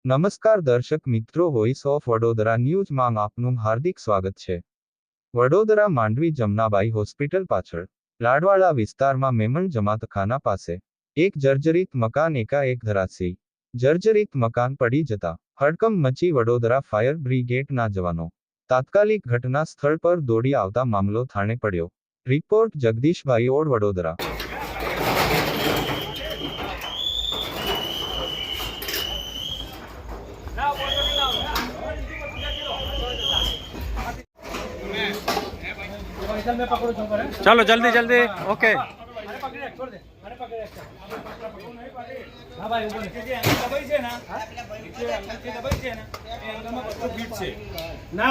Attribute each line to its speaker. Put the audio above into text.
Speaker 1: નમસ્કાર દર્શક મિત્રો, વોઇસ ઓફ વડોદરા ન્યૂઝમાં આપનું હાર્દિક સ્વાગત છે। વડોદરા માંડવી જમનાબાઈ હોસ્પિટલ પાછળ લાડવાડા વિસ્તારમાં મેમણ જમાતખાના પાસે એક જર્જરિત મકાન એકાએક ધરાશયી। જર્જરિત મકાન પડી જતા હડકંપ મચી વડોદરા ફાયર બ્રિગેડના જવાનો તાત્કાલિક ઘટના સ્થળ પર દોડી આવતા મામલો થાણે પડ્યો। રિપોર્ટ જગદીશભાઈ ઓડ, વડોદરા।
Speaker 2: चलो जल्दी जल्दी, ओके।
Speaker 3: ना